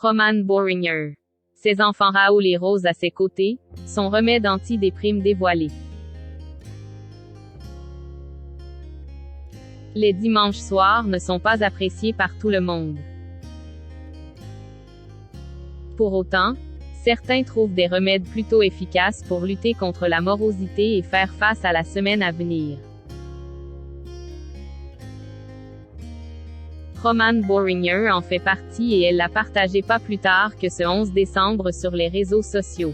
Roman Boringer. Ses enfants Raoul et Rose à ses côtés, son remède anti-déprime dévoilé. Les dimanches soirs ne sont pas appréciés par tout le monde. Pour autant, certains trouvent des remèdes plutôt efficaces pour lutter contre la morosité et faire face à la semaine à venir. Roman Boringer en fait partie et elle l'a partagé pas plus tard que ce 11 décembre sur les réseaux sociaux.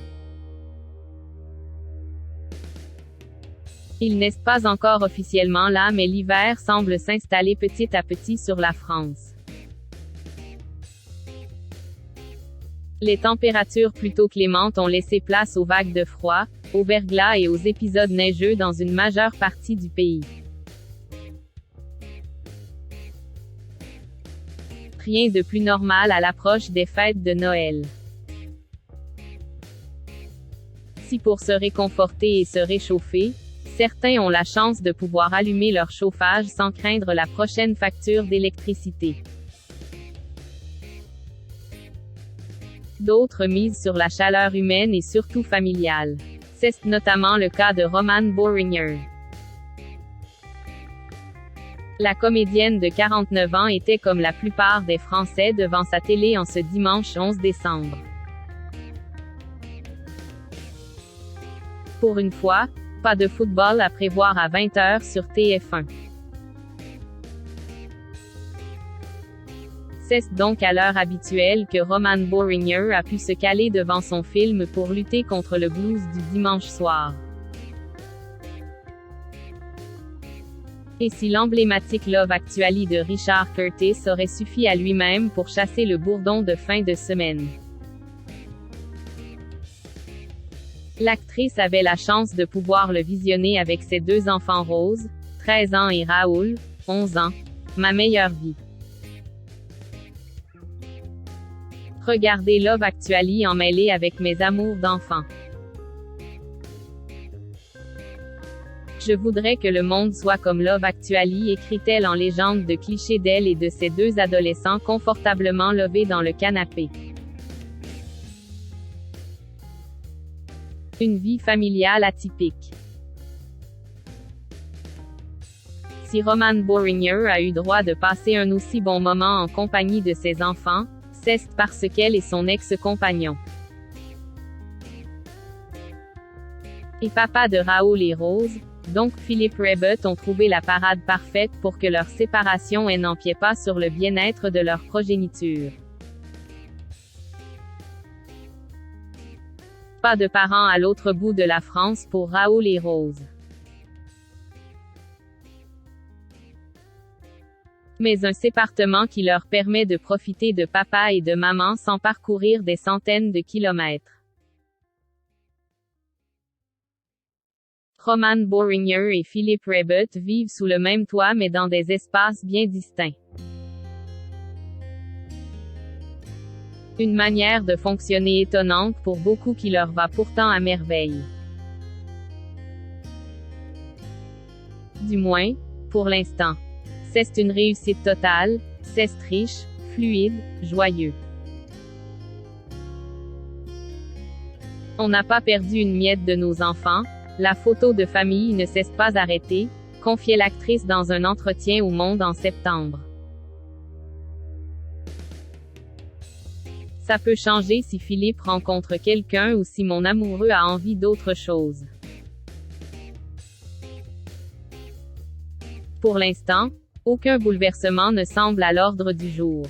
Il n'est pas encore officiellement là, mais l'hiver semble s'installer petit à petit sur la France. Les températures plutôt clémentes ont laissé place aux vagues de froid, au verglas et aux épisodes neigeux dans une majeure partie du pays. Rien de plus normal à l'approche des fêtes de Noël. Si pour se réconforter et se réchauffer, certains ont la chance de pouvoir allumer leur chauffage sans craindre la prochaine facture d'électricité. D'autres misent sur la chaleur humaine et surtout familiale. C'est notamment le cas de Roman Boringer. La comédienne de 49 ans était comme la plupart des Français devant sa télé en ce dimanche 11 décembre. Pour une fois, pas de football à prévoir à 20h sur TF1. C'est donc à l'heure habituelle que Roman Boringer a pu se caler devant son film pour lutter contre le blues du dimanche soir. Et si l'emblématique Love Actually de Richard Curtis aurait suffi à lui-même pour chasser le bourdon de fin de semaine. L'actrice avait la chance de pouvoir le visionner avec ses deux enfants Rose, 13 ans et Raoul, 11 ans. Ma meilleure vie. Regardez Love Actually emmêlé avec mes amours d'enfant. Je voudrais que le monde soit comme Love Actually, écrit-elle en légende de clichés d'elle et de ses deux adolescents confortablement levés dans le canapé. Une vie familiale atypique. Si Roman Boringer a eu droit de passer un aussi bon moment en compagnie de ses enfants, c'est parce qu'elle et son ex-compagnon et papa de Raoul et Rose, donc Philippe Rebut, ont trouvé la parade parfaite pour que leur séparation n'empiète pas sur le bien-être de leur progéniture. Pas de parents à l'autre bout de la France pour Raoul et Rose. Mais un sépartement qui leur permet de profiter de papa et de maman sans parcourir des centaines de kilomètres. Roman Boringer et Philippe Rebut vivent sous le même toit mais dans des espaces bien distincts. Une manière de fonctionner étonnante pour beaucoup qui leur va pourtant à merveille. Du moins, pour l'instant. C'est une réussite totale, c'est riche, fluide, joyeux. On n'a pas perdu une miette de nos enfants, la photo de famille ne s'est pas arrêtée, confiait l'actrice dans un entretien au Monde en septembre. Ça peut changer si Philippe rencontre quelqu'un ou si mon amoureux a envie d'autre chose. Pour l'instant, aucun bouleversement ne semble à l'ordre du jour.